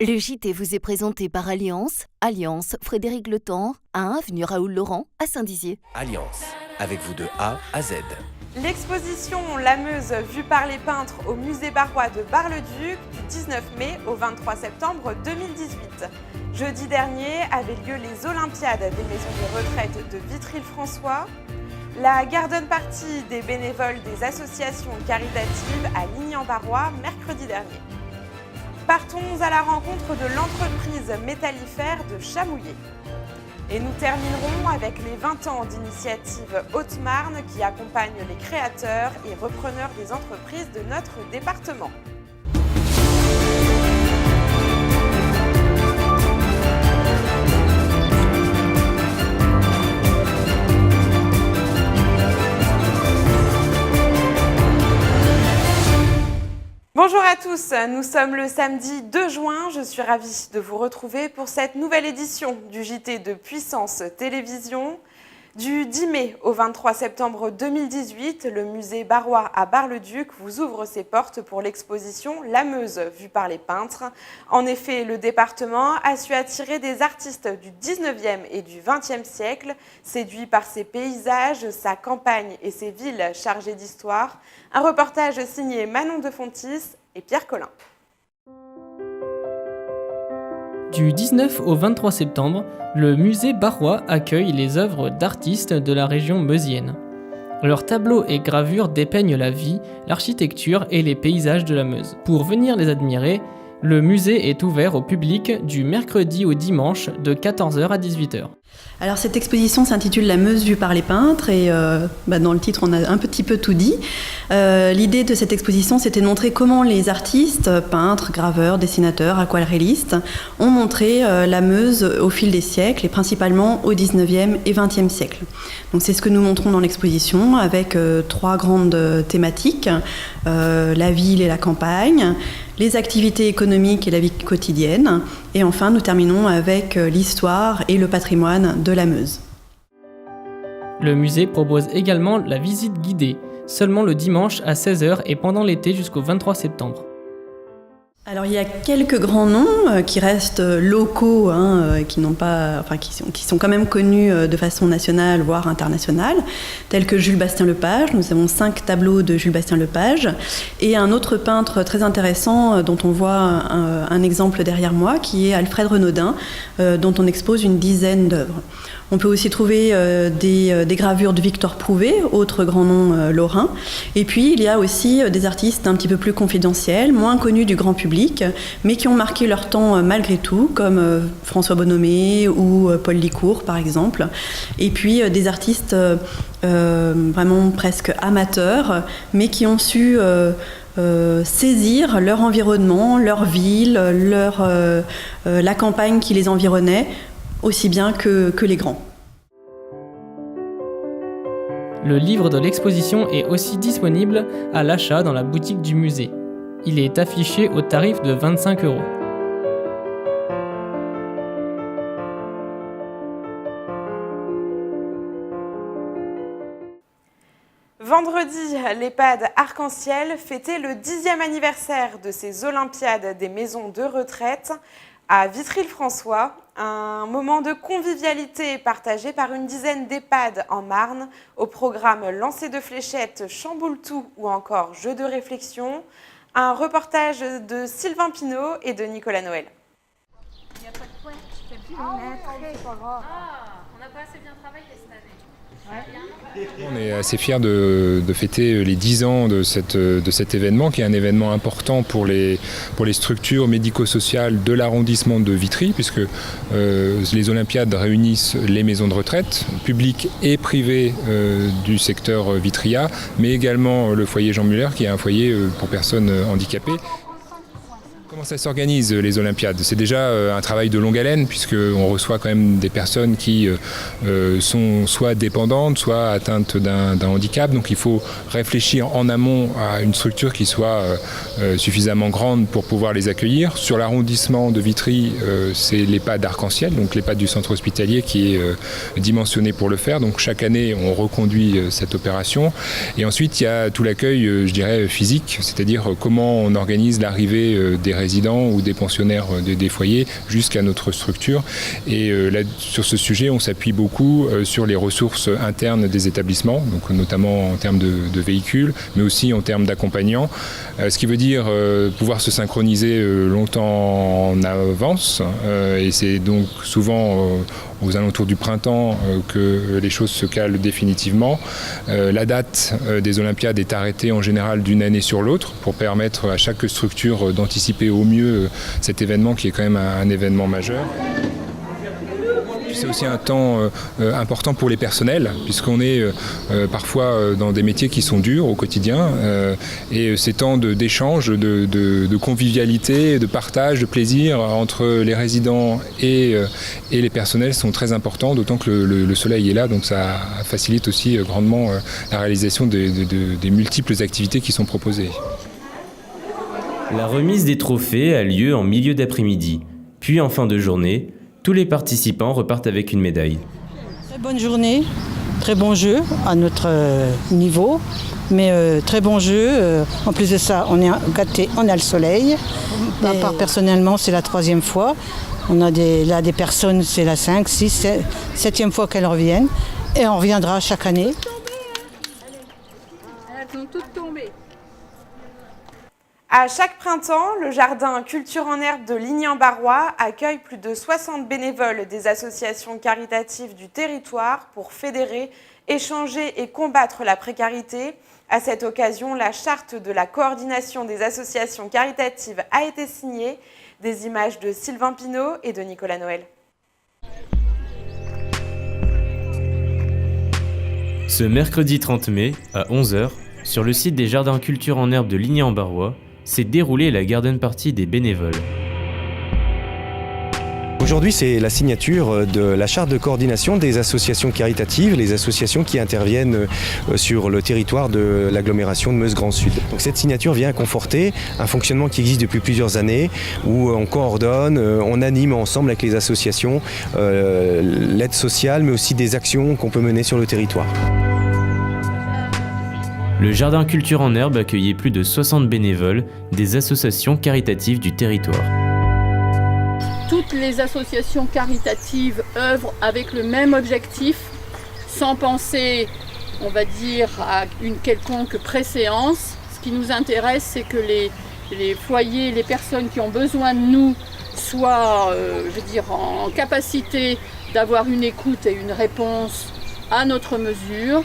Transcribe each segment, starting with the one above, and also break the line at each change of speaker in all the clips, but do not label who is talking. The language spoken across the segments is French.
Le JT vous est présenté par Alliance, Frédéric Le Temps, à 1 avenue Raoul-Laurent, à Saint-Dizier.
Alliance, avec vous de A à Z.
L'exposition La Meuse vue par les peintres au musée barrois de Bar-le-Duc du 19 mai au 23 septembre 2018. Jeudi dernier avaient lieu les Olympiades des maisons de retraite de Vitry-le-François, la garden party des bénévoles des associations caritatives à Ligny-en-Barrois mercredi dernier. Partons à la rencontre de l'entreprise métallifère de Chamouillé. Et nous terminerons avec les 20 ans d'initiative Haute-Marne qui accompagnent les créateurs et repreneurs des entreprises de notre département. Bonjour à tous, nous sommes le samedi 2 juin, je suis ravie de vous retrouver pour cette nouvelle édition du JT de Puissance Télévision. Du 10 mai au 23 septembre 2018, le musée barrois à Bar-le-Duc vous ouvre ses portes pour l'exposition La Meuse vue par les peintres. En effet, le département a su attirer des artistes du 19e et du 20e siècle, séduits par ses paysages, sa campagne et ses villes chargées d'histoire. Un reportage signé Manon de Fontis et Pierre Collin.
Du 19 au 23 septembre, le musée barrois accueille les œuvres d'artistes de la région meusienne. Leurs tableaux et gravures dépeignent la vie, l'architecture et les paysages de la Meuse. Pour venir les admirer, le musée est ouvert au public du mercredi au dimanche de 14h à 18h.
Alors cette exposition s'intitule La Meuse vue par les peintres et dans le titre on a un petit peu tout dit. L'idée de cette exposition c'était de montrer comment les artistes, peintres, graveurs, dessinateurs, aquarellistes ont montré la Meuse au fil des siècles et principalement au 19e et 20e siècle. Donc c'est ce que nous montrons dans l'exposition avec 3 grandes thématiques, la ville et la campagne, les activités économiques et la vie quotidienne. Et enfin, nous terminons avec l'histoire et le patrimoine de la Meuse.
Le musée propose également la visite guidée, seulement le dimanche à 16h et pendant l'été jusqu'au 23 septembre.
Alors il y a quelques grands noms qui restent locaux, qui sont quand même connus de façon nationale, voire internationale, tels que Jules Bastien-Lepage. Nous avons 5 tableaux de Jules Bastien-Lepage et un autre peintre très intéressant dont on voit un exemple derrière moi, qui est Alfred Renaudin, dont on expose une dizaine d'œuvres. On peut aussi trouver des gravures de Victor Prouvé, autre grand nom lorrain. Et puis, il y a aussi des artistes un petit peu plus confidentiels, moins connus du grand public, mais qui ont marqué leur temps malgré tout, comme François Bonhomé ou Paul Licourt, par exemple. Et puis, des artistes vraiment presque amateurs, mais qui ont su saisir leur environnement, leur ville, la campagne qui les environnait, aussi bien que les grands.
Le livre de l'exposition est aussi disponible à l'achat dans la boutique du musée. Il est affiché au tarif de 25 €.
Vendredi, l'EHPAD Arc-en-Ciel fêtait le 10e anniversaire de ses Olympiades des maisons de retraite à Vitry-le-François. Un moment de convivialité partagé par une dizaine d'EHPAD en Marne, au programme lancer de fléchettes, chamboule-tout ou encore jeu de réflexion. Un reportage de Sylvain Pinault et de Nicolas Noël.
Il n'y a pas de pointe, je fais plus on n'a pas assez bien travaillé cette année.
On est assez fiers de fêter les 10 ans de cet événement, qui est un événement important pour les structures médico-sociales de l'arrondissement de Vitry, puisque les Olympiades réunissent les maisons de retraite, publiques et privées du secteur vitryat, mais également le foyer Jean Muller, qui est un foyer pour personnes handicapées. Comment ça s'organise les Olympiades ? C'est déjà un travail de longue haleine, puisqu'on reçoit quand même des personnes qui sont soit dépendantes, soit atteintes d'un handicap. Donc il faut réfléchir en amont à une structure qui soit suffisamment grande pour pouvoir les accueillir. Sur l'arrondissement de Vitry, c'est l'EHPAD Arc-en-Ciel, donc l'EHPAD du centre hospitalier qui est dimensionné pour le faire. Donc chaque année, on reconduit cette opération. Et ensuite, il y a tout l'accueil, je dirais, physique, c'est-à-dire comment on organise l'arrivée des résidents ou des pensionnaires des foyers jusqu'à notre structure. Et là, sur ce sujet, on s'appuie beaucoup sur les ressources internes des établissements, donc notamment en termes de véhicules, mais aussi en termes d'accompagnants. Ce qui veut dire pouvoir se synchroniser longtemps en avance. Et c'est donc souvent aux alentours du printemps que les choses se calent définitivement. La date des Olympiades est arrêtée en général d'une année sur l'autre pour permettre à chaque structure d'anticiper au mieux cet événement qui est quand même un événement majeur. C'est aussi un temps important pour les personnels, puisqu'on est parfois dans des métiers qui sont durs au quotidien. Et ces temps d'échange, de convivialité, de partage, de plaisir entre les résidents et les personnels sont très importants, d'autant que le soleil est là, donc ça facilite aussi grandement la réalisation des multiples activités qui sont proposées.
La remise des trophées a lieu en milieu d'après-midi, puis en fin de journée, tous les participants repartent avec une médaille.
Très bonne journée, très bon jeu à notre niveau, mais très bon jeu. En plus de ça, on est gâtés, on a le soleil. À part personnellement, c'est la 3e fois. On a des personnes, c'est la 5, 6, 7e fois qu'elles reviennent. Et on reviendra chaque année.
Elles sont toutes tombées.
À chaque printemps, le jardin Culture en herbe de Ligny-en-Barrois accueille plus de 60 bénévoles des associations caritatives du territoire pour fédérer, échanger et combattre la précarité. À cette occasion, la charte de la coordination des associations caritatives a été signée. Des images de Sylvain Pinault et de Nicolas Noël.
Ce mercredi 30 mai, à 11h, sur le site des jardins Culture en herbe de Ligny-en-Barrois, s'est déroulée la garden party des bénévoles.
Aujourd'hui, c'est la signature de la charte de coordination des associations caritatives, les associations qui interviennent sur le territoire de l'agglomération de Meuse-Grand Sud. Donc cette signature vient conforter un fonctionnement qui existe depuis plusieurs années, où on coordonne, on anime ensemble avec les associations l'aide sociale, mais aussi des actions qu'on peut mener sur le territoire.
Le jardin Culture en herbe accueillait plus de 60 bénévoles des associations caritatives du territoire.
Toutes les associations caritatives œuvrent avec le même objectif, sans penser, on va dire, à une quelconque préséance. Ce qui nous intéresse, c'est que les foyers, les personnes qui ont besoin de nous soient, en capacité d'avoir une écoute et une réponse à notre mesure,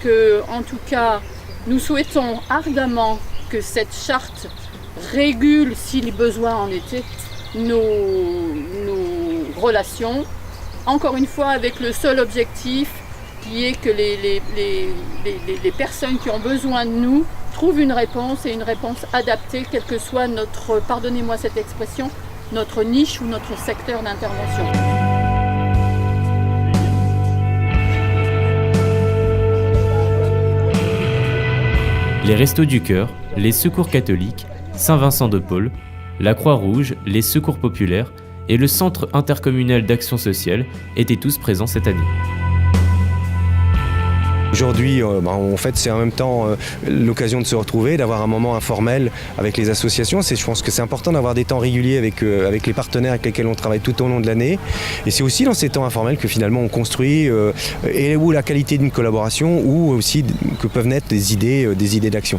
que, en tout cas, nous souhaitons ardemment que cette charte régule, si le besoin en était, nos relations, encore une fois avec le seul objectif qui est que les personnes qui ont besoin de nous trouvent une réponse et une réponse adaptée, quel que soit notre, pardonnez-moi cette expression, notre niche ou notre secteur d'intervention.
Les Restos du Cœur, les Secours catholiques, Saint-Vincent-de-Paul, la Croix-Rouge, les Secours populaires et le Centre intercommunal d'action sociale étaient tous présents cette année.
Aujourd'hui, en fait, c'est en même temps l'occasion de se retrouver, d'avoir un moment informel avec les associations. Je pense que c'est important d'avoir des temps réguliers avec les partenaires avec lesquels on travaille tout au long de l'année. Et c'est aussi dans ces temps informels que finalement on construit et où la qualité d'une collaboration ou aussi que peuvent naître des idées d'action.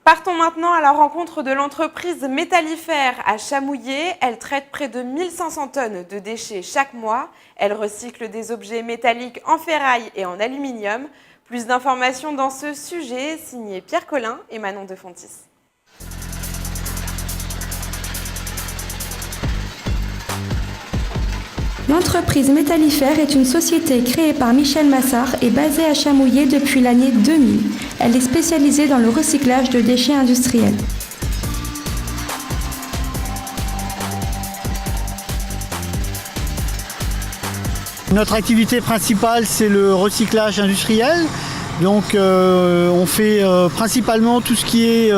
Partons maintenant à la rencontre de l'entreprise Métallifère à Chamouillé. Elle traite près de 1500 tonnes de déchets chaque mois. Elle recycle des objets métalliques en ferraille et en aluminium. Plus d'informations dans ce sujet, signé Pierre Collin et Manon de Fontis.
L'entreprise Métallifère est une société créée par Michel Massard et basée à Chamouillé depuis l'année 2000. Elle est spécialisée dans le recyclage de déchets industriels.
Notre activité principale, c'est le recyclage industriel. Donc on fait principalement tout ce qui est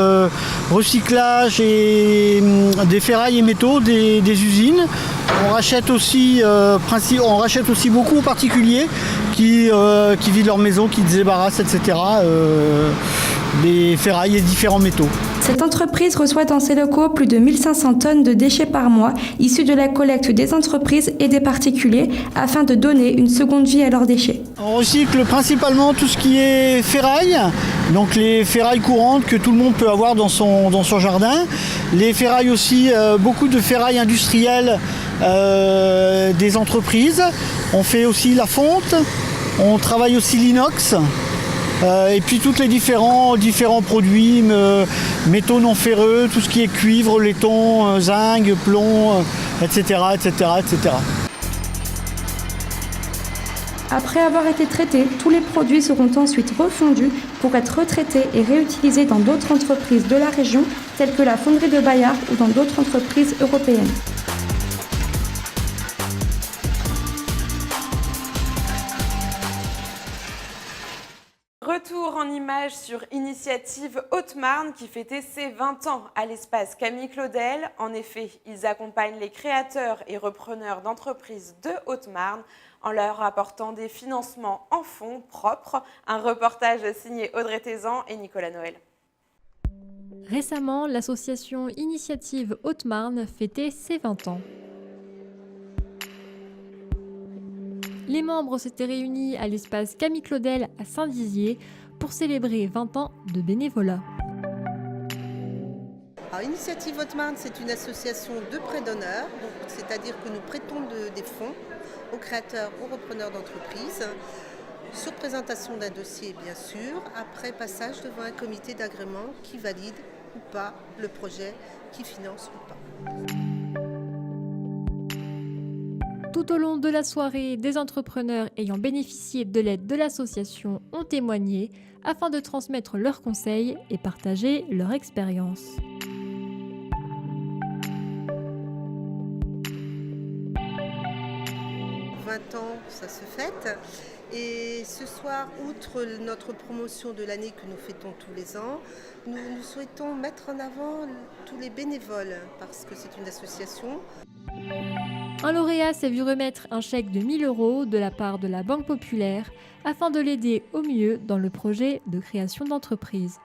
recyclage des ferrailles et métaux des usines. On rachète aussi beaucoup aux particuliers qui vident leur maison, qui se débarrassent, etc. Des ferrailles et différents métaux.
Cette entreprise reçoit dans ses locaux plus de 1500 tonnes de déchets par mois, issus de la collecte des entreprises et des particuliers, afin de donner une seconde vie à leurs déchets.
On recycle principalement tout ce qui est ferraille, donc les ferrailles courantes que tout le monde peut avoir dans son jardin. Les ferrailles aussi, beaucoup de ferrailles industrielles des entreprises. On fait aussi la fonte, on travaille aussi l'inox. Et puis tous les différents produits, métaux non ferreux, tout ce qui est cuivre, laiton, zinc, plomb, etc., etc., etc.
Après avoir été traités, tous les produits seront ensuite refondus pour être retraités et réutilisés dans d'autres entreprises de la région, telles que la fonderie de Bayard ou dans d'autres entreprises européennes.
Retour en images sur Initiative Haute-Marne qui fêtait ses 20 ans à l'espace Camille Claudel. En effet, ils accompagnent les créateurs et repreneurs d'entreprises de Haute-Marne en leur apportant des financements en fonds propres. Un reportage signé Audrey Tézan et Nicolas Noël.
Récemment, l'association Initiative Haute-Marne fêtait ses 20 ans. Les membres s'étaient réunis à l'espace Camille Claudel à Saint-Dizier pour célébrer 20 ans de bénévolat.
Alors, Initiative Haute-Marne, c'est une association de prêt d'honneur, c'est-à-dire que nous prêtons des fonds aux créateurs, aux repreneurs d'entreprises, sur présentation d'un dossier bien sûr, après passage devant un comité d'agrément qui valide ou pas le projet, qui finance ou pas.
Tout au long de la soirée, des entrepreneurs ayant bénéficié de l'aide de l'association ont témoigné afin de transmettre leurs conseils et partager leur expérience.
Ans, ça se fête. Et ce soir, outre notre promotion de l'année que nous fêtons tous les ans, nous souhaitons mettre en avant tous les bénévoles parce que c'est une association.
Un lauréat s'est vu remettre un chèque de 1 000 € de la part de la Banque Populaire afin de l'aider au mieux dans le projet de création d'entreprise.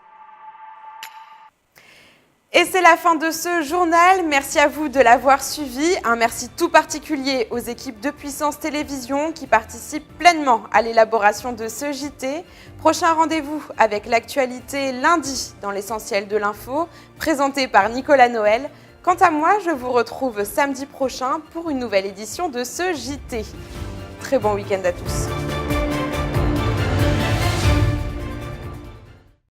Et c'est la fin de ce journal. Merci à vous de l'avoir suivi. Un merci tout particulier aux équipes de Puissance Télévisions qui participent pleinement à l'élaboration de ce JT. Prochain rendez-vous avec l'actualité lundi dans l'essentiel de l'info, présenté par Nicolas Noël. Quant à moi, je vous retrouve samedi prochain pour une nouvelle édition de ce JT. Très bon week-end à tous.